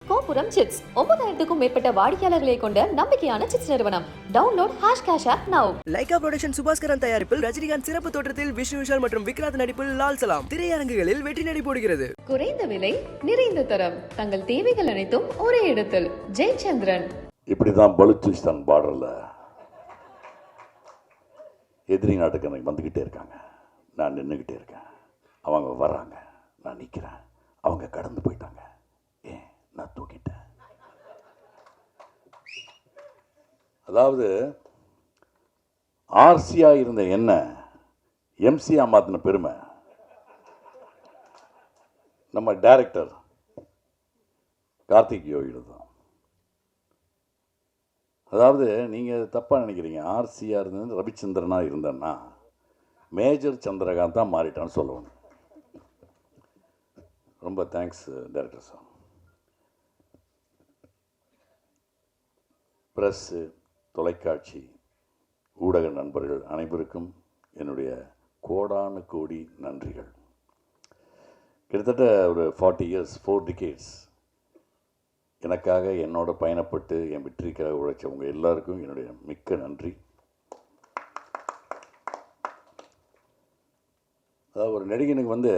கோபுரம் சிட்ஸ் 9000க்கும் மேற்பட்ட வாடிக்கையாளர்களை கொண்ட நம்பிக்கையான சிட்ஸ் நிறுவனம். Download #cash app now. Lyca production Subaskaran தயாரிப்பில் ரஜினிகாந்த் சிறப்பு தோற்றத்தில் விஷ்ணு விஷால் மற்றும் விக்ராந்த் நடிப்பில் லால் சலாம் திரையரங்குகளில் வெற்றி நடை போடுகிறது. குறைந்த விலை, நிறைந்த தரம், தங்கள் தேவைகள் அனைத்தும் ஒரே இடத்தில். ஜெயச்சந்திரன். இப்படிதான் பலுச்சிஸ்தான் பார்டர்ல எதிரி நாட்டுக்கு எனக்கு வந்துக்கிட்டே இருக்காங்க. நான் நின்றுக்கிட்டே இருக்கேன். அவங்க வர்றாங்க, நான் நிற்கிறேன். அவங்க கடந்து போயிட்டாங்க, ஏன் நான் தூக்கிட்டேன். அதாவது ஆர்சியா இருந்த என்ன எம்சியா மாத்தின பெருமை நம்ம டைரக்டர் கார்த்திக் யோகியோட தான். அதாவது நீங்கள் தப்பாக நினைக்கிறீங்க. ஆர்சியாக இருந்தது ரவிச்சந்திரனாக இருந்தேன்னா மேஜர் சந்திரகாந்த் தான் மாறிட்டான்னு சொல்லணும். ரொம்ப தேங்க்ஸ் டைரக்டர் சார். ப்ரெஸ்ஸு, தொலைக்காட்சி, ஊடக நண்பர்கள் அனைவருக்கும் என்னுடைய கோடானு கோடி நன்றிகள். கிட்டத்தட்ட ஒரு 40 years 4 decades எனக்காக என்னோட பயணப்பட்டு என் வெற்றிக்காக உழைச்சவங்க எல்லாருக்கும் என்னுடைய மிக்க நன்றி. அதாவது ஒரு நடிகனுக்கு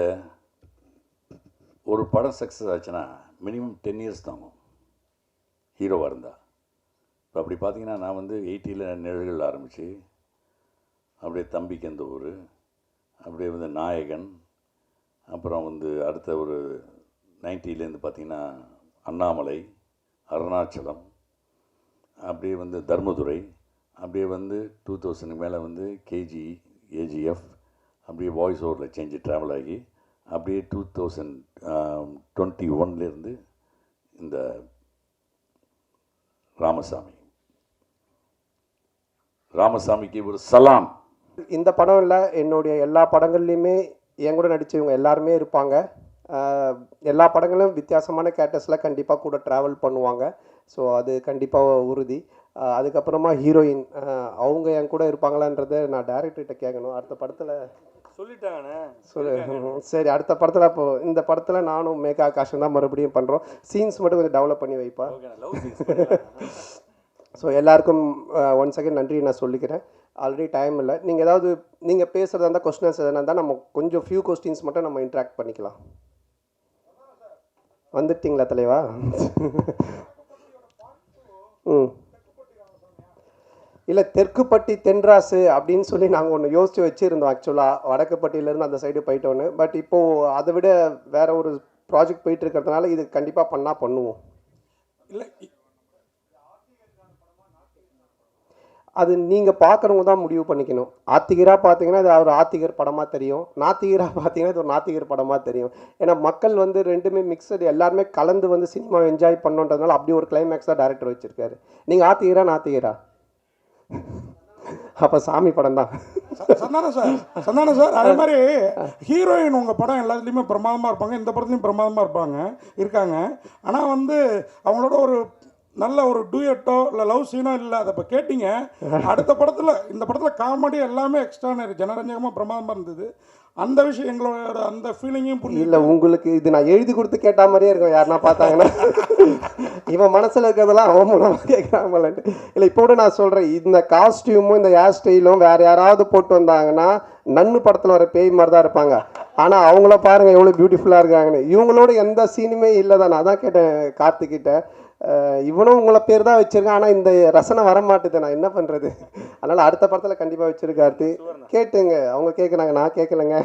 ஒரு படம் சக்ஸஸ் ஆச்சுன்னா மினிமம் 10 years தாங்கும் ஹீரோவாக இருந்தால். இப்போ அப்படி பார்த்தீங்கன்னா நான் 80s நிழல்கள் ஆரம்பித்து அப்படியே தம்பிக்கு அந்த ஊர், அப்படியே நாயகன், அப்புறம் அடுத்த ஒரு 90s பார்த்திங்கன்னா அண்ணாமலை, அருணாச்சலம், அப்படியே தர்மதுரை, அப்படியே 2000 மேலே கேஜி, ஏஜிஎஃப், அப்படியே வாய்ஸ் ஓவரில் சேஞ்சு ட்ராவல் ஆகி அப்படியே 2021 இந்த ராமசாமிக்கு ஒரு சலாம். இந்த படம் இல்லை, என்னுடைய எல்லா படங்கள்லையுமே என் கூட நடித்தவங்க எல்லாருமே இருப்பாங்க. எல்லா படங்களும் வித்தியாசமான கேரக்டர்ஸில் கண்டிப்பாக கூட ட்ராவல் பண்ணுவாங்க. ஸோ அது கண்டிப்பாக உறுதி. அதுக்கப்புறமா ஹீரோயின் அவங்க என் கூட இருப்பாங்களான்றதை நான் டைரக்டர்கிட்ட கேட்கணும். அடுத்த படத்தில் சொல்லிட்டாங்கண்ணே. சரி, அடுத்த படத்தில் அப்போது இந்த படத்தில் நானும் மேகா ஆகாஷம் தான் மறுபடியும் பண்ணுறோம். சீன்ஸ் மட்டும் கொஞ்சம் டெவலப் பண்ணி வைப்பா. ஸோ எல்லாருக்கும் ஒன் செகண்ட் நன்றி நான் சொல்லிக்கிறேன். ஆல்ரெடி டைம் இல்லை. நீங்கள் பேசுகிறதா இருந்தால் கொஸ்டின்ஸ் எதனா இருந்தால் நம்ம கொஞ்சம் ஃபியூ கொஸ்டின்ஸ் மட்டும் நம்ம இன்ட்ராக்ட் பண்ணிக்கலாம். வந்துட்டீங்களா தலைவா? இல்லை, தெற்குப்பட்டி தென்ராசு அப்படின்னு சொல்லி நாங்கள் ஒன்று யோசித்து வச்சுருந்தோம். ஆக்சுவலாக வடக்குப்பட்டியிலேருந்து அந்த சைடு போயிட்டோன்னு. பட் இப்போது அதை விட வேறு ஒரு ப்ராஜெக்ட் போயிட்டு இருக்கிறதுனால இது கண்டிப்பாக பண்ணுவோம். இல்லை, அது நீங்கள் பார்க்குறவங்க தான் முடிவு பண்ணிக்கணும். ஆத்திகராக பார்த்தீங்கன்னா இது ஒரு ஆத்திகர் படமாக தெரியும், நாத்திகராக பார்த்தீங்கன்னா இது ஒரு நாத்திகர் படமாக தெரியும். ஏன்னா மக்கள் ரெண்டுமே மிக்சடு, எல்லாருமே கலந்து சினிமாவை என்ஜாய் பண்ணுன்றதுனால அப்படி ஒரு கிளைமேக்ஸாக டைரக்டர் வச்சுருக்காரு. நீங்கள் ஆத்திகரா நாத்திகரா? அப்போ சாமி படம் தான். சந்தானம் சார் அதே மாதிரி ஹீரோயின் உங்கள் படம் எல்லாத்துலேயுமே பிரமாதமாக இருப்பாங்க, இந்த படத்துலையும் பிரமாதமாக இருக்காங்க. ஆனால் அவங்களோட ஒரு நல்ல ஒரு டூயட்டோ இல்லை லவ் சீனோ இல்லை. அதை இப்போ கேட்டிங்க. அடுத்த படத்தில் இந்த படத்தில் காமெடி எல்லாமே எக்ஸ்ட்ரானரி ஜனரஞ்சகமாக பிரமாதமாக இருந்தது. அந்த விஷயம் எங்களோட அந்த ஃபீலிங்கையும் புரியல. இல்லை, உங்களுக்கு இது நான் எழுதி கொடுத்து கேட்ட மாதிரியே இருக்கும். யாருன்னா பார்த்தாங்கன்னா இவன் மனசில் இருக்கிறதெல்லாம் அவன் மூலமாக கேட்குறாமலன்ட்டு. இல்லை, இப்போ கூட நான் சொல்கிறேன், இந்த காஸ்டியூமும் இந்த ஹேர் ஸ்டைலும் வேறு யாராவது போட்டு வந்தாங்கன்னா நன்னு படத்தில் வர பேய் மாதிரி தான் இருப்பாங்க. ஆனால் அவங்கள பாருங்கள் எவ்வளோ பியூட்டிஃபுல்லாக இருக்காங்கன்னு. இவங்களோட எந்த சீனுமே இல்லை தான். நான் தான் கேட்டேன் கார்த்திக்கிட்ட, இவனும் உங்களை பேர் தான் வச்சுருக்கேன், ஆனால் இந்த ரசனை வர மாட்டுது, நான் என்ன பண்ணுறது? அதனால் அடுத்த படத்தில் கண்டிப்பாக வச்சுருக்காரு. கேட்டுங்க, அவங்க கேட்குறாங்க, நான் கேட்கலைங்க.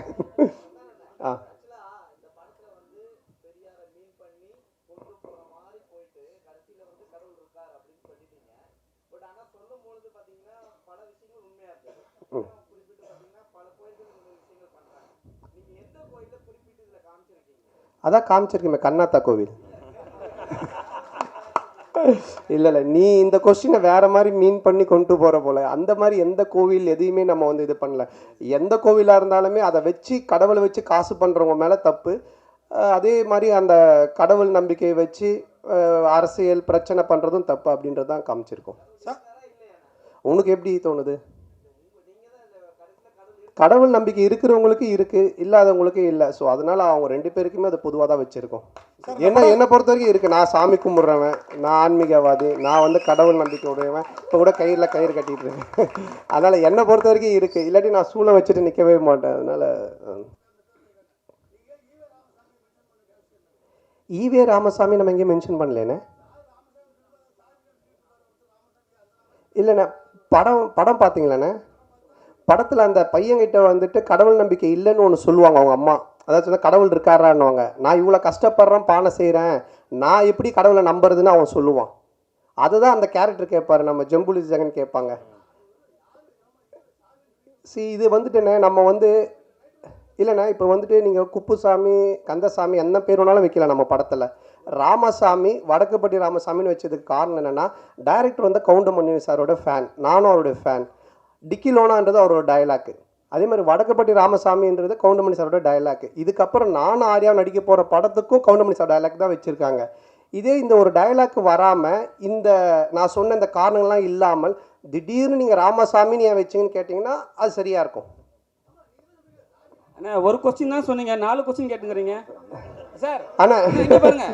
அதான் காமிச்சிருக்கேன், கண்ணாத்தா கோவில். இல்லை, நீ இந்த கொஸ்டினை வேறு மாதிரி மீன் பண்ணி கொண்டு போகிற போல். அந்த மாதிரி எந்த கோவில் எதையுமே நம்ம இது பண்ணல. எந்த கோவிலாக இருந்தாலுமே அதை வச்சு கடவுளை வச்சு காசு பண்ணுறவங்க மேலே தப்பு. அதே மாதிரி அந்த கடவுள் நம்பிக்கையை வச்சு அரசியல் பிரச்சனை பண்ணுறதும் தப்பு அப்படின்றது தான் காமிச்சிருக்கோம். உனக்கு எப்படி தோணுது? கடவுள் நம்பிக்கை இருக்கிறவங்களுக்கு இருக்குது, இல்லாதவங்களுக்கு இல்லை. ஸோ அதனால் அவங்க 2 பேருக்குமே அதை பொதுவாக தான் வச்சுருக்கோம். என்னை பொறுத்த வரைக்கும் இருக்குது. நான் சாமி கும்பிட்றவன், நான் ஆன்மீகவாதி, நான் வந்து கடவுள் நம்பிக்கை உடையவன். இப்போ கூட கயிறு கட்டிட்டு இருக்கேன். அதனால் என்னை பொறுத்த வரைக்கும் இருக்குது. இல்லாட்டி நான் சூளை வச்சுட்டு நிற்கவே மாட்டேன். அதனால் ஈவே ராமசாமி நம்ம எங்கேயும் மென்ஷன் பண்ணலேண்ணே. இல்லைண்ணே, படம் பார்த்தீங்களாண்ணே? படத்தில் அந்த பையன்கிட்ட வந்துட்டு கடவுள் நம்பிக்கை இல்லைன்னு ஒன்று சொல்லுவாங்க அவங்க அம்மா. அதாவது கடவுள் இருக்காரான்னுவாங்க. நான் இவ்வளோ கஷ்டப்படுறேன், பானை செய்கிறேன், நான் எப்படி கடவுளை நம்புறதுன்னு அவன் சொல்லுவான். அதுதான் அந்த கேரக்டர் கேட்பாரு, நம்ம ஜம்புலி ஜெகன் கேட்பாங்க. இது வந்துட்டுண்ணே நம்ம வந்து இல்லைண்ணா, இப்போ வந்துட்டு நீங்கள் குப்புசாமி, கந்தசாமி என்ன பேர் வேணாலும் வைக்கலாம் நம்ம படத்தில். ராமசாமி, வடக்குப்பட்டி ராமசாமின்னு வச்சதுக்கு காரணம் என்னென்னா, டைரக்டர் வந்து கவுண்டமணி சாரோட ஃபேன், நானும் அவருடைய ஃபேன். டிக்கிலோனான்றது அவரோட டயலாக்கு. அதே மாதிரி வடக்குப்பட்டி ராமசாமின்றது கவுண்டமணி சாரோட டயலாக்கு. இதுக்கப்புறம் நானும் ஆர்யா நடிக்க போகிற படத்துக்கும் கவுண்டமணி சார் டயலாக் தான் வச்சுருக்காங்க. இதே இந்த ஒரு டயலாக் வராமல், இந்த நான் சொன்ன இந்த காரணங்கள்லாம் இல்லாமல் திடீர்னு நீங்கள் ராமசாமின்னு ஏன் வச்சிங்கன்னு கேட்டிங்கன்னா அது சரியாக இருக்கும். அண்ணா ஒரு கொஸ்டின் தான் சொன்னீங்க, 4 கொஸ்டின் கேட்டுங்கிறீங்க சார். அண்ணா இங்கே பாருங்க,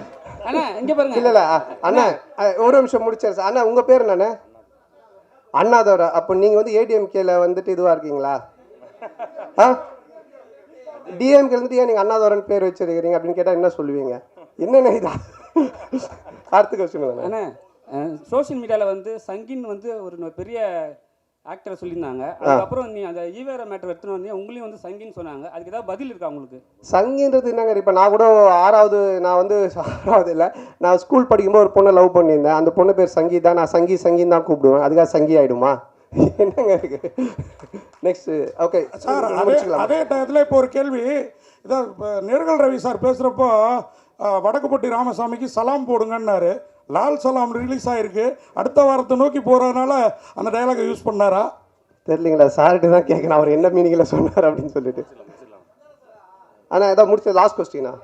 அண்ணா இங்கே பாருங்க. இல்லை அண்ணா ஒரு நிமிஷம் முடிச்சார் சார். அண்ணா உங்கள் பேர் என்னண்ணே? அண்ணாதவரா? அப்போ நீங்கள் வந்து ஏடிஎம்கேல வந்துட்டு இதுவாக இருக்கீங்களா? டிஎம்கே வந்துட்டு ஏன் நீங்கள் அண்ணாதவரன் பேர் வச்சிருக்கிறீங்க அப்படின்னு கேட்டால் என்ன சொல்லுவீங்க? என்னண்ணே இதா? அடுத்த கொஸ்டின் அண்ணா, சோஷியல் மீடியாவில் வந்து சங்கின் வந்து ஒரு பெரிய ஆக்டரை சொல்லியிருந்தாங்க. அதுக்கப்புறம் நீ அந்த ஈவேரா மேட்டர் எடுத்துன்னு வந்து உங்களையும் வந்து சங்கின்னு சொன்னாங்க. அதுக்கு ஏதாவது பதில் இருக்கா உங்களுக்கு? சங்கின்றது என்னங்க? இப்போ நான் கூட 6வது இல்லை, நான் ஸ்கூல் படிக்கும்போது ஒரு பொண்ணை லவ் பண்ணியிருந்தேன். அந்த பொண்ணு பேர் சங்கீதா. நான் சங்கின்னு தான் கூப்பிடுவேன். அதுக்காக சங்கி ஆகிடுமா? என்னங்க இருக்கு? நெக்ஸ்ட் ஓகே சார், அதே டயத்தில் இப்போ ஒரு கேள்வி. இதான் இப்போ நேர்கள் ரவி சார் பேசுகிறப்போ வடக்குப்பட்டி ராமசாமிக்கு சலாம் போடுங்கன்னாரு. லால் சலாம் ரிலீஸ் ஆகிருக்கு, அடுத்த வாரத்தை நோக்கி போகிறதுனால அந்த டைலாகை யூஸ் பண்ணாரா தெரியலீங்களா? சார்கிட்ட தான் கேட்கணும் அவர் என்ன மீனிங்கில் சொன்னார் அப்படின்னு சொல்லிட்டு. ஆனால் ஏதாவது முடிச்சது லாஸ்ட் கொஸ்டினா?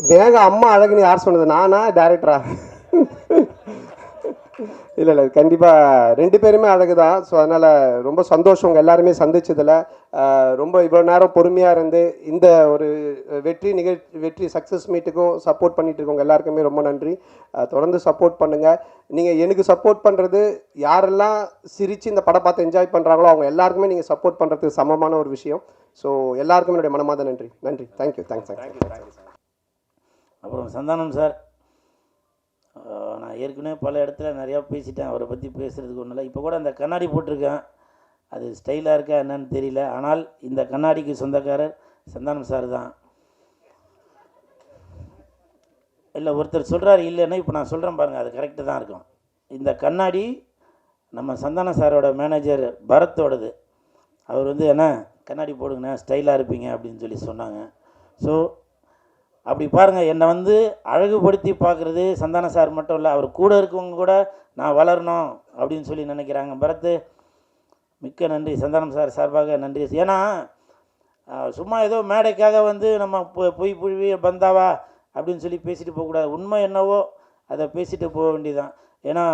மேகா அம்மா அழகுன்னு யார் சொன்னது? நானா டைரக்டரா? இல்லை கண்டிப்பாக 2 பேருமே அழகு தான். ஸோ அதனால் ரொம்ப சந்தோஷம் உங்கள் எல்லாருமே சந்திச்சதில். ரொம்ப இவ்வளோ நேரம் பொறுமையாக இருந்து இந்த ஒரு வெற்றி சக்ஸஸ் மீட்டுக்கும் சப்போர்ட் பண்ணிட்டு இருக்கவங்க எல்லாருக்குமே ரொம்ப நன்றி. தொடர்ந்து சப்போர்ட் பண்ணுங்கள். நீங்கள் எனக்கு சப்போர்ட் பண்ணுறது, யாரெல்லாம் சிரித்து இந்த படம் பார்த்து என்ஜாய் பண்ணுறாங்களோ அவங்க எல்லாருக்குமே நீங்கள் சப்போர்ட் பண்ணுறதுக்கு சமமான ஒரு விஷயம். ஸோ எல்லாருக்குமே என்னுடைய மனமார்ந்த நன்றி. தேங்க்யூ. அப்புறம் சந்தானம் சார், நான் ஏற்கனவே பல இடத்துல நிறையா பேசிட்டேன். அவரை பற்றி பேசுகிறதுக்கு ஒன்றும் இல்லை. இப்போ கூட அந்த கண்ணாடி போட்டிருக்கேன், அது ஸ்டைலாக இருக்கா என்னன்னு தெரியல. ஆனால் இந்த கண்ணாடிக்கு சொந்தக்காரர் சந்தானம் சார் தான். இல்லை ஒருத்தர் சொல்கிறாரு இல்லைன்னா, இப்போ நான் சொல்கிறேன் பாருங்கள், அது கரெக்டு தான் இருக்கும். இந்த கண்ணாடி நம்ம சந்தானம் சாரோட மேனேஜர் பரத்தோடது. அவர் வந்து என்ன கண்ணாடி போடுங்கண்ணா, ஸ்டைலாக இருப்பீங்க அப்படின்னு சொல்லி சொன்னாங்க. ஸோ அப்படி பாருங்கள், என்னை வந்து அழகுபடுத்தி பார்க்குறது சந்தானம் சார் மட்டும் இல்லை, அவர் கூட இருக்கவங்க கூட நான் வளரணும் அப்படின்னு சொல்லி நினைக்கிறாங்க. பரத், மிக்க நன்றி. சந்தானம் சார் சார்பாக நன்றி. ஏன்னா சும்மா ஏதோ மேடைக்காக வந்து நம்ம பொய் புழுவி பந்தாவா அப்படின்னு சொல்லி பேசிட்டு போகக்கூடாது. உண்மை என்னவோ அதை பேசிட்டு போக வேண்டியதுதான். ஏன்னா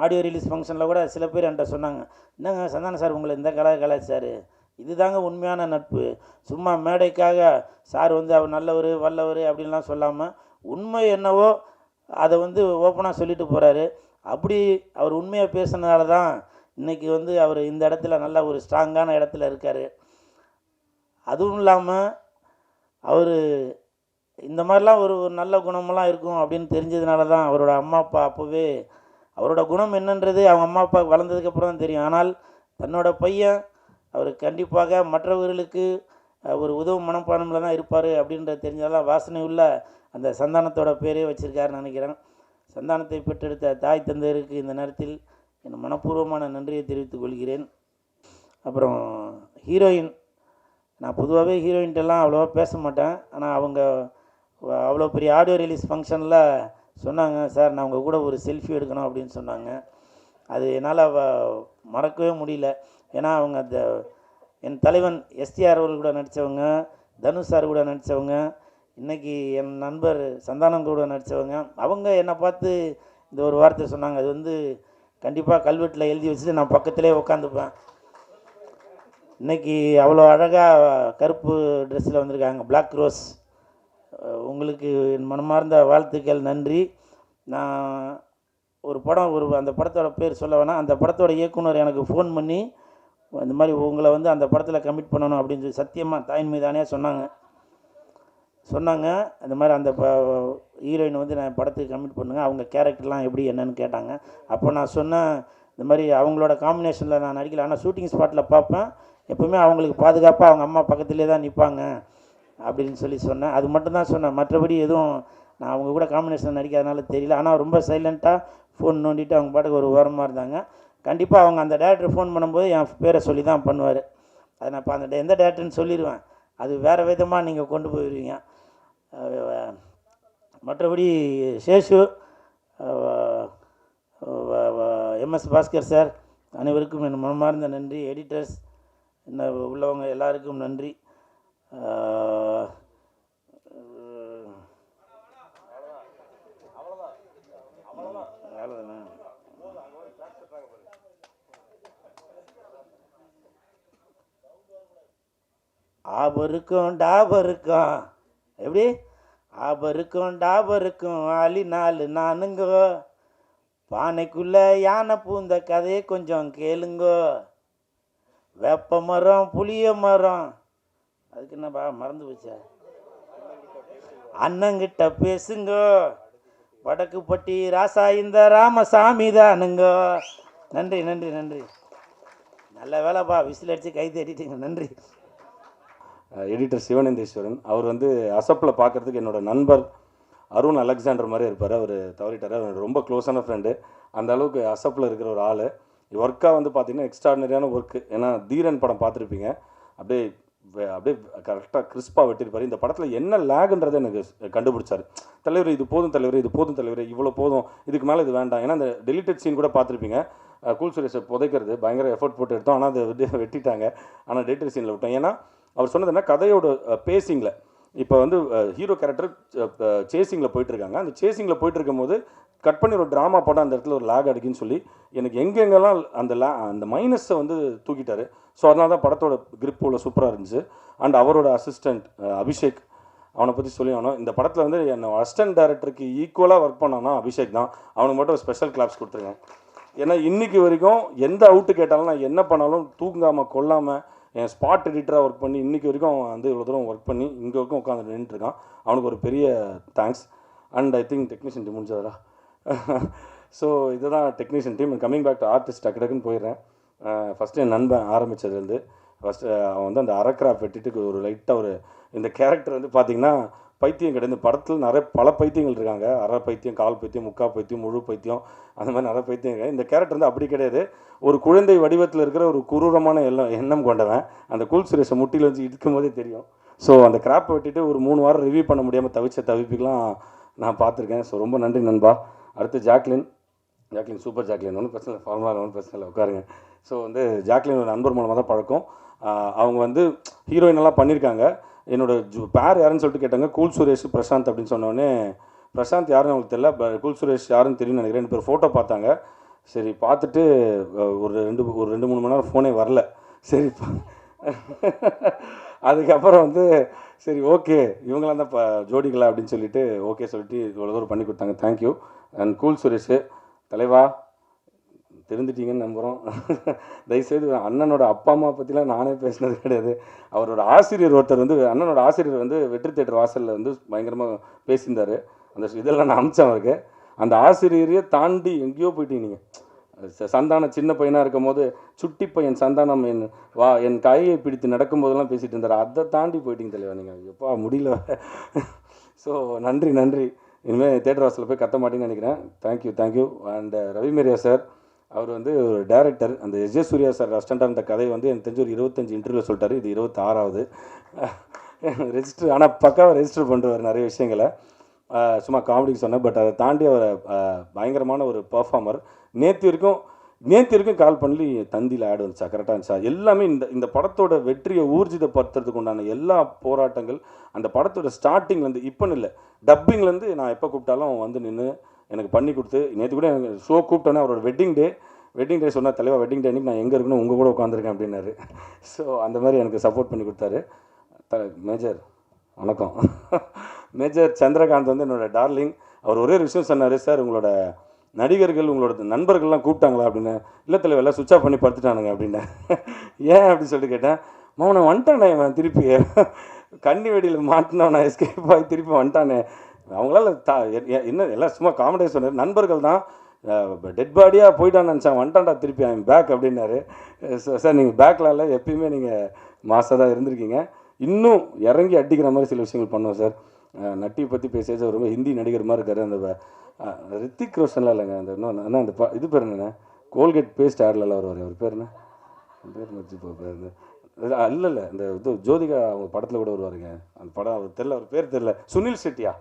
ஆடியோ ரிலீஸ் ஃபங்க்ஷனில் கூட சில பேர் என்கிட்ட சொன்னாங்க, என்னங்க சந்தானம் சார் உங்களை இந்த கலாச்சார், இதுதாங்க உண்மையான நட்பு. சும்மா மேடைக்காக சார் வந்து அவர் நல்லவர் வல்லவர் அப்படின்லாம் சொல்லாமல் உண்மை என்னவோ அதை வந்து ஓப்பனாக சொல்லிட்டு போகிறாரு. அப்படி அவர் உண்மையாக பேசுனதால தான் இன்றைக்கி வந்து அவர் இந்த இடத்துல நல்ல ஒரு ஸ்ட்ராங்கான இடத்துல இருக்கார். அதுவும் இல்லாமல் அவர் இந்த மாதிரிலாம் ஒரு நல்ல குணமெல்லாம் இருக்கும் அப்படின்னு தெரிஞ்சதுனால தான் அவரோட அம்மா அப்பா அப்போவே அவரோட குணம் என்னன்றது அவங்க அம்மா அப்பா வளர்ந்ததுக்கப்புறம் தான் தெரியும். ஆனால் தன்னோட பையன் அவர் கண்டிப்பாக மற்றவர்களுக்கு ஒரு உதவும் மனப்பான்மையில் தான் இருப்பார் அப்படின்றது தெரிஞ்சதெல்லாம் வாசனை உள்ள அந்த சந்தானத்தோட பேரே வச்சுருக்காருன்னு நினைக்கிறேன். சந்தானத்தை பெற்றெடுத்த தாய் தந்தையருக்கு இந்த நேரத்தில் என் மனப்பூர்வமான நன்றியை தெரிவித்துக் கொள்கிறேன். அப்புறம் ஹீரோயின், நான் பொதுவாகவே ஹீரோயின்ட்டெல்லாம் அவ்வளோவா பேச மாட்டேன். ஆனால் அவங்க அவ்வளோ பெரிய ஆடியோ ரிலீஸ் ஃபங்க்ஷனில் சொன்னாங்க, சார் நான் உங்கள் கூட ஒரு செல்ஃபி எடுக்கணும் அப்படின்னு சொன்னாங்க. அது என்னால் மறக்கவே முடியல. ஏன்னா அவங்க அந்த என் தலைவன் எஸ்டிஆர் அவர்கள் கூட நடித்தவங்க, தனுஷ் சார் கூட நடித்தவங்க, இன்றைக்கி என் நண்பர் சந்தானம் கூட நடித்தவங்க. அவங்க என்னை பார்த்து இந்த ஒரு வார்த்தை சொன்னாங்க. அது வந்து கண்டிப்பாக கல்வெட்டில் எழுதி வச்சுட்டு நான் பக்கத்திலே உட்காந்துப்பேன். இன்னைக்கு அவ்வளோ அழகாக கருப்பு ட்ரெஸ்ஸில் வந்திருக்காங்க, பிளாக் ரோஸ். உங்களுக்கு என் மனமார்ந்த வாழ்த்துக்கள், நன்றி. நான் ஒரு படம் அந்த படத்தோட பேர் சொல்ல வேணாம். அந்த படத்தோட இயக்குனர் எனக்கு ஃபோன் பண்ணி இந்த மாதிரி உங்களை வந்து அந்த படத்தில் கமிட் பண்ணணும் அப்படின்னு சொல்லி சத்தியமாக தாயின் மீதானே சொன்னாங்க. இந்த மாதிரி அந்த ஹீரோயின் வந்து நான் படத்துக்கு கமிட் பண்ணுங்க, அவங்க கேரக்டர்லாம் எப்படி என்னன்னு கேட்டாங்க. அப்போ நான் சொன்னேன், இந்த மாதிரி அவங்களோட காம்பினேஷனில் நான் நடிக்கல, ஆனால் ஷூட்டிங் ஸ்பாட்டில் பார்ப்பேன், எப்போவுமே அவங்களுக்கு பாதுகாப்பாக அவங்க அம்மா பக்கத்துலேயே தான் நிற்பாங்க அப்படின்னு சொன்னேன். அது மட்டும்தான் சொன்னேன், மற்றபடி எதுவும் நான் அவங்க கூட காம்பினேஷன் நடிக்காதனால தெரியல. ஆனால் ரொம்ப சைலண்ட்டாக ஃபோன் நோண்டிட்டு அவங்க பாட்டுக்கு ஒரு ஓரமாக இருந்தாங்க. கண்டிப்பாக அவங்க அந்த டேரக்டர் ஃபோன் பண்ணும்போது என் பேரை சொல்லி தான் பண்ணுவார். அதை நான் இப்போ அந்த எந்த டேரக்டர்னு சொல்லிடுவேன், அது வேறு விதமாக நீங்கள் கொண்டு போயிடுவீங்க. மற்றபடி சேஷு, எம்எஸ் பாஸ்கர் சார், அனைவருக்கும் என் மனமார்ந்த நன்றி. எடிட்டர்ஸ் உள்ளவங்க எல்லாருக்கும் நன்றி. ஆபருக்கும் டாபருக்கும் எப்படி ஆபருக்கும் டாபருக்கும் ஆளி நாலு நானுங்கோ, பானைக்குள்ளே யானை பூந்த கதையை கொஞ்சம் கேளுங்கோ, வேப்ப மரம் புளிய மரம், அதுக்கு என்னப்பா மறந்து போச்சா, அண்ணங்கிட்ட பேசுங்கோ, வடக்குப்பட்டி ராசா இந்த ராமசாமி தானுங்கோ. நன்றி நன்றி நன்றி. நல்ல வேலைப்பா, விசில் அடித்து கை தேடிட்டீங்க, நன்றி. எடிட்டர் சிவனந்தேஸ்வரன், அவர் வந்து அசப்பில் பார்க்குறதுக்கு என்னோடய நண்பர் அருண் அலெக்சாண்டர் மாதிரி இருப்பார். அவர் தவறிட்டார், அவர் ரொம்ப க்ளோஸான ஃப்ரெண்டு. அந்த அளவுக்கு அசப்பில் இருக்கிற ஒரு ஆள். ஒர்க்காக வந்து பார்த்திங்கன்னா எக்ஸ்ட்ராடினரியான ஒர்க்கு. ஏன்னா தீரன் படம் பார்த்துருப்பீங்க, அப்படியே கரெக்டாக கிறிஸ்பாக வெட்டியிருப்பார். இந்த படத்தில் என்ன லேகுன்றதை எனக்கு கண்டுபிடிச்சார். தலைவர் இது போதும் தலைவர், இது போதும் தலைவர், இவ்வளோ போதும், இதுக்கு மேலே இது வேண்டாம். ஏன்னா அந்த டெலிட்டட் சீன் கூட பார்த்துருப்பீங்க, கூல் சுரேஷை புதைக்கிறது பயங்கர எஃபர்ட் போட்டு எடுத்தோம், ஆனால் அதை வெட்டிட்டாங்க. ஆனால் டெலிட்டட் சீனில் விட்டோம். ஏன்னா அவர் சொன்னது என்ன, கதையோட பேசிங்கில் இப்போ வந்து ஹீரோ கேரக்டர் சேசிங்கில் போயிட்டுருக்காங்க. அந்த சேசிங்கில் போயிட்டு இருக்கும்போது கட் பண்ணி ஒரு ட்ராமா போட்டால் அந்த இடத்துல ஒரு லேக் அடிக்குன்னு சொல்லி எனக்கு எங்கெங்கெல்லாம் அந்த மைனஸை வந்து தூக்கிட்டார். ஸோ அதனால தான் படத்தோட கிரிப் உள்ள சூப்பராக இருந்துச்சு. அண்ட் அவரோட அசிஸ்டண்ட் அபிஷேக், அவனை பற்றி சொல்லி ஆகணும். இந்த படத்தில் வந்து என்னோட அசிஸ்டன்ட் டைரக்டருக்கு ஈக்குவலாக ஒர்க் பண்ணானா அபிஷேக் தான். அவனுக்கு மட்டும் ஒரு ஸ்பெஷல் கிளாப்ஸ் கொடுத்துருங்க. ஏன்னா இன்றைக்கி வரைக்கும் எந்த அவுட்டு கேட்டாலும் நான் என்ன பண்ணாலும் தூங்காமல் கொள்ளாமல் என் ஸ்பாட் எடிட்டராக ஒர்க் பண்ணி இன்றைக்கி வரைக்கும் அவன் வந்து இவ்வளோ தூரம் ஒர்க் பண்ணி இங்கே வரைக்கும் உட்காந்து நின்றுட்டுருக்கான். அவனுக்கு ஒரு பெரிய thanks. And I think technician team முடிஞ்சதா. ஸோ இதுதான் டெக்னீஷியன் டீம். டக்குன்னு பேக் டு ஆர்டிஸ்ட் டக்குன்னு போயிடுறேன். ஃபஸ்ட்டு என் நண்பன் ஆரம்பித்ததுலேருந்து ஃபஸ்ட்டு அவன் வந்து அந்த அரக்கிராஃப்ட் வெட்டிட்டு ஒரு லைட்டாக ஒரு இந்த கேரக்டர் வந்து பார்த்திங்கன்னா பைத்தியம் கிடையாது. இந்த படத்தில் பல பைத்தியங்கள் இருக்காங்க. அரை பைத்தியம், கால் பைத்தியம், முக்கால் பைத்தியம், முழு பைத்தியம், அந்த மாதிரி நிறைய பைத்தியம் இருக்காங்க. இந்த கேரக்டர் வந்து அப்படி கிடையாது. ஒரு குழந்தை வடிவத்தில் இருக்கிற ஒரு குரூரமான எண்ணம் கொண்டவன். அந்த கூல் சுரேஷை முட்டியில் வச்சு இடிக்கும் போதே தெரியும். ஸோ அந்த கிராப்பை வெட்டிட்டு ஒரு 3 வாரம் ரிவ்யூ பண்ண முடியாமல் தவிப்புக்கெலாம் நான் பார்த்துருக்கேன். ஸோ ரொம்ப நன்றி நண்பா. அடுத்து ஜாக்லின் சூப்பர் ஜாக்லின், ஒன்றும் பிரச்சனை இல்லை, ஃபார்மலாக ஒன்றும் பிரச்சனை இல்லை, உட்காருங்க. ஸோ வந்து ஜாக்லின் ஒரு நண்பர் மூலமாக தான் பழக்கம். அவங்க வந்து ஹீரோயினெல்லாம் பண்ணியிருக்காங்க. என்னோட பேர் யாருன்னு சொல்லிட்டு கேட்டாங்க. கூல் சுரேஷ் பிரசாந்த் அப்படின்னு சொன்னோடனே, பிரசாந்த் யாருன்னு அவங்களுக்கு தெரியல, கூல் சுரேஷ் யாருன்னு தெரியும்னு நினைக்கிறேன். 2 பேர் ஃபோட்டோ பார்த்தாங்க. சரி பார்த்துட்டு ஒரு 2-3 மணி நேரம் ஃபோனே வரல. சரி அதுக்கப்புறம் வந்து சரி ஓகே இவங்களாம் தான் ஜோடிகளா அப்படின்னு சொல்லிட்டு ஓகே சொல்லிட்டு இவ்வளோ தூரம் பண்ணி கொடுத்தாங்க. தேங்க்யூ. அண்ட் கூல் சுரேஷ் தலைவா, தெரிஞ்சிட்டிங்கன்னு நம்புகிறோம். தயவுசெய்து அண்ணனோட அப்பா அம்மா பற்றிலாம் நானே பேசினது கிடையாது. அவரோட ஆசிரியர் ஒருத்தர் வந்து அண்ணனோட ஆசிரியர் வந்து வெற்றி தேட்டர் வாசலில் வந்து பயங்கரமாக பேசியிருந்தார். அந்த இதெல்லாம் நான் அமிச்சேன் அவருக்கு. அந்த ஆசிரியரையே தாண்டி எங்கேயோ போயிட்டீங்க நீங்கள். சந்தானம் சின்ன பையனாக இருக்கும் போது சுட்டி பையன் சந்தானம் என் கையை பிடித்து நடக்கும்போதெல்லாம் பேசிகிட்டு இருந்தார். அதை தாண்டி போயிட்டீங்க தலைவா நீங்கள். எப்பா முடியல. ஸோ நன்றி. இனிமேல் தேட்டர் வாசலில் போய் கத்த மாட்டேங்கன்னு நினைக்கிறேன். தேங்க்யூ. அண்ட் ரவிமேரியா சார், அவர் வந்து ஒரு டேரக்டர். அந்த எஸ்.ஜே. சூர்யா சார் அசிஸ்டண்டாக இருந்த கதையை வந்து எனக்கு தெரிஞ்சு ஒரு 25 இன்டர்வியூவில் சொல்லிட்டாரு. இது 26வது ரெஜிஸ்டர். ஆனால் பக்காவாக ரெஜிஸ்டர் பண்ணுறாரு நிறைய விஷயங்களை. சும்மா காமெடிக்கு சொன்னேன். பட் அதை தாண்டி அவர் பயங்கரமான ஒரு பர்ஃபார்மர். நேற்று வரைக்கும் கால் பண்ணி தந்தியில் ஆட் வந்துச்சா, கரெக்டாக இருந்துச்சா, எல்லாமே இந்த படத்தோட வெற்றியை ஊர்ஜிதப்படுத்துறதுக்கு உண்டான எல்லா போராட்டங்கள் அந்த படத்தோட ஸ்டார்டிங்லேருந்து இப்போன்னு இல்லை, டப்பிங்லேருந்து நான் எப்போ கூப்பிட்டாலும் வந்து நின்று எனக்கு பண்ணி கொடுத்து, நேற்று கூட எனக்கு ஷோ கூப்பிட்டோன்னே அவரோட வெட்டிங் டே வெட்டிங் டே சொன்னால் தலைவா வெட்டிங் டே அன்றைக்கி நான் எங்கே இருக்கணும் உங்கள் கூட உட்காந்துருக்கேன் அப்படின்னாரு. ஸோ அந்த மாதிரி எனக்கு சப்போர்ட் பண்ணி கொடுத்தாரு. மேஜர் வணக்கம். மேஜர் சந்திரகாந்த் வந்து என்னோடய டார்லிங். அவர் ஒரே விஷயம் சொன்னார், சார் உங்களோட நடிகர்கள் உங்களோட நண்பர்கள்லாம் கூப்பிட்டாங்களா அப்படின்னு. இல்லை தலைவர் எல்லாம் சுவிட்ச் ஆஃப் பண்ணி படுத்துட்டானுங்க அப்படின்னேன். ஏன் அப்படின்னு சொல்லிட்டு கேட்டேன். நான் வந்துட்டானே இவன் திருப்பி கன்னி வெடியில் மாட்டினவன் எஸ்கேப் ஆகி திருப்பி வந்துட்டானே. அவங்களால என்ன எல்லாம் சும்மா காமெடியாக சொன்னார். நண்பர்கள் தான் டெட் பாடியாக போயிட்டான்னு நினச்சான், வந்துட்டான்டா திருப்பி ஐம் பேக் அப்படின்னாரு. சார் நீங்கள் பேக்கில் இல்லை, எப்பயுமே நீங்கள் மாசாக தான் இருந்திருக்கீங்க. இன்னும் இறங்கி அடிக்கிற மாதிரி சில விஷயங்கள் பண்ணுவோம் சார். நட்டியை பற்றி பேசியாச்சு, ரொம்ப ஹிந்தி நடிகர் மாதிரி இருக்காரு. அந்த ரித்திக் ரோஷன்லாம் இல்லைங்க, அந்த இன்னும் அந்த இது பேர் என்னண்ணே, கோல்கேட் பேஸ்ட் ஆடலாம் வருவார், அவர் பேர் என்ன பேர் மச்சு பேர் இல்லை இந்த இது ஜோதிகா அவங்க படத்தில் கூட வருவாருங்க. அந்த படம் அவர் தெரில, அவர் பேர் தெரில. சுனில் செட்டியா?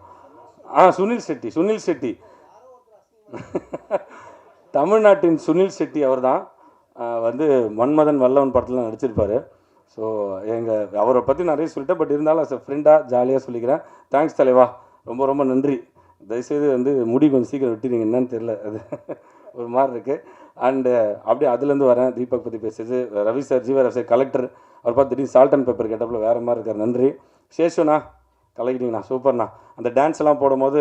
சுனில் செட்டி தமிழ்நாட்டின் சுனில் செட்டி அவர் தான். வந்து மன்மதன் வல்லவன் படத்தில் நடிச்சிருப்பார். ஸோ அவரை பற்றி நிறைய சொல்லிட்டேன், பட் இருந்தாலும் அஸ் ஃப்ரெண்டாக ஜாலியாக சொல்லிக்கிறேன். தேங்க்ஸ் தலைவா, ரொம்ப ரொம்ப நன்றி. தயவுசெய்து வந்து முடி கொஞ்சம் சீக்கிரம் விட்டுறீங்க, என்னன்னு தெரில, அது ஒரு மாதிரி இருக்குது. அண்டு அப்படியே அதுலேருந்து வரேன். தீபக் பற்றி பேசுறது, Ravi sir, Jeeva sir collector, அவர் பார்த்து திடீர்னு சால்ட் அண்ட் பெப்பர் கேட்டப்பில் வேறு மாதிரி இருக்கார். நன்றி. சேஷுண்ணா கலக்கிட்டீங்கண்ணா, சூப்பர்ண்ணா. அந்த டான்ஸ் எல்லாம் போடும்போது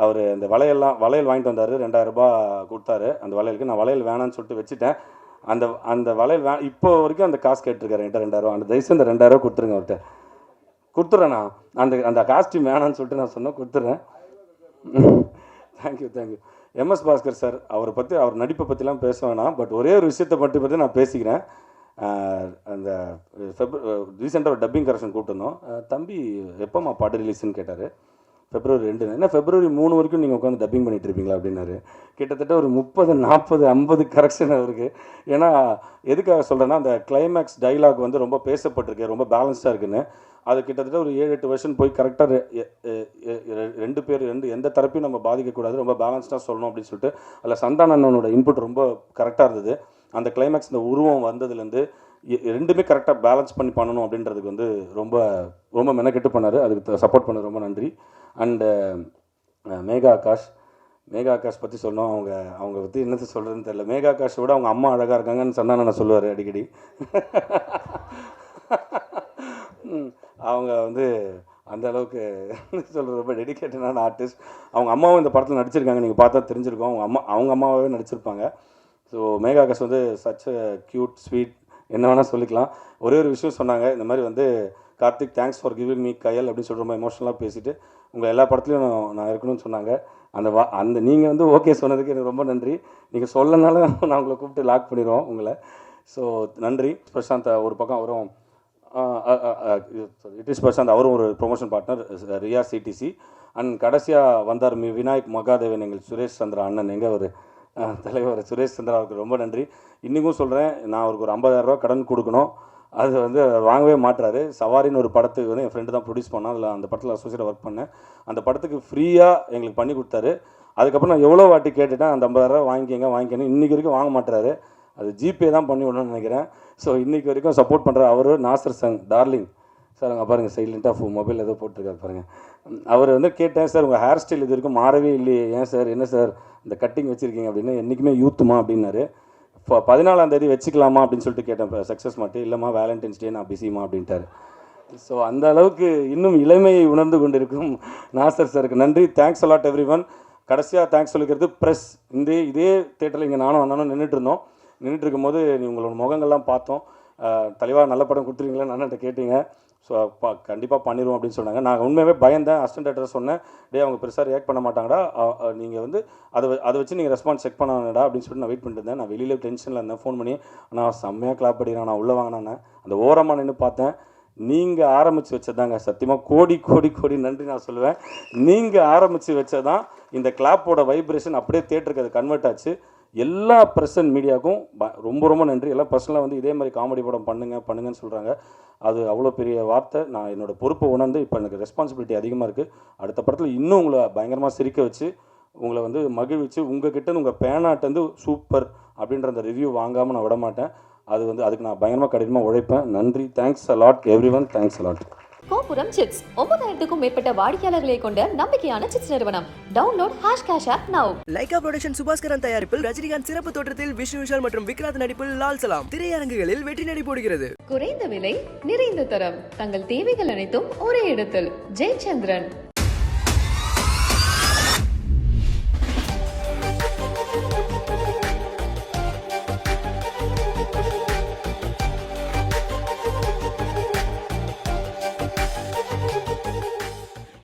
அவர் அந்த வளையல் வாங்கிட்டு வந்தார், 2000 ரூபா கொடுத்தாரு. அந்த வளையலுக்கு நான் வளையல் வேணான்னு சொல்லிட்டு வச்சுட்டேன். அந்த வளையல் இப்போ வரைக்கும் அந்த காசு கேட்டிருக்காரு என்கிட்ட 2000 ரூபா. அந்த தயவுசு அந்த 2000 ரூபா கொடுத்துருங்க அவர்கிட்ட. கொடுத்துட்றேண்ணா. அந்த காஸ்டியூம் வேணான்னு சொல்லிட்டு நான் சொன்னேன், கொடுத்துட்றேன். தேங்க்யூ. எம்எஸ் பாஸ்கர் சார், அவர் நடிப்பை பற்றிலாம் பேச வேணாம், பட் ஒரே ஒரு விஷயத்தை பற்றி நான் பேசிக்கிறேன். அந்த ரீசெண்டாக ஒரு டப்பிங் கரெக்ஷன் கூப்பிட்டுருந்தோம். தம்பி எப்போம்மா படம் ரிலீஸ்ன்னு கேட்டார். February 2. என்ன February 3 வரைக்கும் நீங்கள் உட்காந்து டப்பிங் பண்ணிட்டு இருப்பீங்களா அப்படின்னாரு. கிட்டத்தட்ட ஒரு 30, 40, 50 கரெக்ஷன் அவருக்கு. ஏன்னா எதுக்காக சொல்கிறேன்னா, அந்த கிளைமேக்ஸ் டைலாக் வந்து ரொம்ப பேசப்பட்டிருக்கு, ரொம்ப பேலன்ஸ்டாக இருக்குன்னு. அது கிட்டத்தட்ட ஒரு 7-8 வருஷன் போய் கரெக்டாக ரெண்டு பேர் எந்த தரப்பையும் நம்ம பாதிக்கக்கூடாது, ரொம்ப பேலன்ஸ்டாக சொல்லணும் அப்படின்னு சொல்லிட்டு அதில் சந்தானண்ணனோட இன்புட் ரொம்ப கரெக்டாக இருந்தது. அந்த கிளைமேக்ஸ் இந்த உருவம் வந்ததுலேருந்து ரெண்டுமே கரெக்டாக பேலன்ஸ் பண்ணி பண்ணணும் அப்படின்றதுக்கு வந்து ரொம்ப ரொம்ப மெனக்கெட்டு பண்ணார். அதுக்கு சப்போர்ட் பண்ண ரொம்ப நன்றி. அண்டு மேகா ஆகாஷ் பற்றி சொன்னோம். அவங்க பற்றி என்னது சொல்கிறதுன்னு தெரியல. மேகா ஆகாஷோட அவங்க அம்மா அழகாக இருக்காங்கன்னு சந்தானண்ணன் சொல்லுவார் அடிக்கடி. அவங்க வந்து அந்த அளவுக்கு சொல்கிறது ரொம்ப டெடிக்கேட்டடான ஆர்டிஸ்ட். அவங்க அம்மாவும் இந்த படத்தில் நடிச்சிருக்காங்க, நீங்கள் பார்த்தா தெரிஞ்சிருக்கோம். அவங்க அம்மாவே நடிச்சிருப்பாங்க. ஸோ மேகா ஆகாஷ் வந்து சச் க்யூட் ஸ்வீட், என்ன வேணால் சொல்லிக்கலாம். ஒரே ஒரு விஷயம் சொன்னாங்க, இந்த மாதிரி வந்து Karthik thanks for giving me கையல் அப்படின்னு சொல்கிற ரொம்ப எமோஷனலாக பேசிவிட்டு உங்கள் எல்லா படத்துலையும் நான் இருக்கணும்னு சொன்னாங்க. அந்த நீங்கள் வந்து ஓகே சொன்னதுக்கு எனக்கு ரொம்ப நன்றி. நீங்கள் சொல்லனால நான் உங்களை கூப்பிட்டு லாக் பண்ணிடுவோம் உங்களை. ஸோ நன்றி. பிரசாந்த் ஒரு பக்கம் அவரும் பிரசாந்த் அவரும் ஒரு ப்ரொமோஷன் பார்ட்னர் ரியா சிடிசி. அண்ட் கடைசியாக வந்தார் விநாயக் மகாதேவன், எங்கள் சுரேஷ் சந்திரா அண்ணன், எங்கள் ஒரு தலைவர் சுரேஷ் சந்திரா, அவருக்கு ரொம்ப நன்றி. இன்றைக்கும் சொல்கிறேன், நான் அவருக்கு ஒரு 50,000 ரூபா கடன் கொடுக்கணும், அது வந்து வாங்கவே மாட்டுறாரு. சவாரின்னு ஒரு படத்துக்கு வந்து என் ஃப்ரெண்டு தான் ப்ரொடியூஸ் பண்ணான், அதில் அந்த படத்தில் அசோசியேட்டாக ஒர்க் பண்ணேன். அந்த படத்துக்கு ஃப்ரீயாக எங்களுக்கு பண்ணி கொடுத்தாரு. அதுக்கப்புறம் நான் எவ்வளோ வாட்டி கேட்டுட்டேன், அந்த 50,000 ரூபா வாங்கிக்கணும், இன்றைக்கி வரைக்கும் வாங்க மாட்டுறாரு. அது ஜிபே தான் பண்ணி விடணும்னு நினைக்கிறேன். ஸோ இன்றைக்கி வரைக்கும் சப்போர்ட் பண்ணுற அவர் நாசர் சங் டார்லிங் சார், அங்கே பாருங்கள் சைலண்ட்டாக மொபைல் ஏதோ போட்டிருக்காரு பாருங்கள். அவர் வந்து கேட்டேன், சார் உங்கள் ஹேர் ஸ்டைல் இது வரைக்கும் மாறவே இல்லையே, ஏன் சார் என்ன சார் இந்த கட்டிங் வச்சுருக்கீங்க அப்படின்னு. என்றைக்குமே யூத்துமா அப்படின்னாரு. இப்போ 14ஆம் தேதி வச்சுக்கலாமா அப்படின்னு சொல்லிட்டு கேட்டேன் சக்ஸஸ் மட்டும். இல்லைம்மா வேலண்டைன்ஸ் டே நான் பிஸிமா அப்படின்ட்டார். ஸோ அந்த அளவுக்கு இன்னும் இளமையை உணர்ந்து கொண்டிருக்கும் நாசர் சாருக்கு நன்றி. Thanks a lot every one. கடைசியாக தேங்க்ஸ் சொல்லிக்கிறது ப்ரெஸ். இதே தேட்டரில் இங்கே நானும் அண்ணனும் நின்றுட்டு இருக்கும்போது உங்களோட முகங்கள்லாம் பார்த்தோம். தலைவாக நல்ல படம் கொடுத்துருவீங்களா அண்ணன்ட்ட கேட்டீங்க. ஸோ கண்டிப்பாக பண்ணிடுவோம் அப்படின்னு சொன்னாங்க. நான் உண்மையாகவே பயந்தேன். அசிஸ்டன்ட் டேரக்டர் சொன்னேன், அவங்க பெருசாக ரியாக்ட் பண்ண மாட்டாங்கடா, நீங்கள் வந்து அதை வச்சு நீங்கள் ரெஸ்பான்ஸ் செக் பண்ணாங்கடா அப்படின்னு சொல்லிட்டு நான் வெயிட் பண்ணிட்டு இருந்தேன். நான் வெளியில் டென்ஷனில் இருந்தேன். ஃபோன் பண்ணி நான் செம்மையாக கிளாப் பண்ணிடுறேன், நான் உள்ளே வாங்கினேன். அந்த ஓரமாக நின்று பார்த்தேன். நீங்கள் ஆரம்பித்து வச்சதாங்க, சத்தியமாக கோடி கோடி கோடி நன்றி நான் சொல்லுவேன். நீங்கள் ஆரம்பித்து வச்சதான் இந்த கிளாப்போட வைப்ரேஷன் அப்படியே தேட்டருக்கு அது கன்வெர்ட் ஆச்சு. எல்லா ப்ரெஸ் அண்ட் மீடியாவுக்கும் ரொம்ப ரொம்ப நன்றி. எல்லாம் பர்சனலாக வந்து இதே மாதிரி காமெடி படம் பண்ணுங்கன்னு சொல்கிறாங்க. அது அவ்வளோ பெரிய வார்த்தை. நான் என்னோடய பொறுப்பை உணர்ந்து இப்போ எனக்கு ரெஸ்பான்சிபிலிட்டி அதிகமாக இருக்குது. அடுத்த படத்தில் இன்னும் உங்களை பயங்கரமாக சிரிக்க வச்சு, உங்களை வந்து மகிழ்விச்சு, உங்ககிட்ட உங்கள் பேனாட்டேருந்து சூப்பர் அப்படின்ற அந்த ரிவ்யூ வாங்காமல் நான் விட மாட்டேன். அதுக்கு நான் பயங்கரமாக கடினமாக உழைப்பேன். நன்றி. Thanks a lot everyone. Thanks a lot. Emmapuram chips 9000க்கும் மேற்பட்ட வாடிக்கையாளர்களை கொண்ட நம்பிக்கையான சிப்ஸ் நிறுவனம். Download #cash app now. Lyca production Subaskaran தயாரிப்பில் ரஜினிகாந்த் சிறப்பு தோற்றத்தில் விஷ்ணு விஷால் மற்றும் விக்ராந்த் நடிப்பில் லால் சலாம் திரையரங்குகளில் வெற்றி நடை போடுகிறது. குறைந்த விலை நிறைந்த தரம் தங்கள் தேவைகள் அனைத்தும் ஒரே இடத்தில். ஜெயச்சந்திரன்.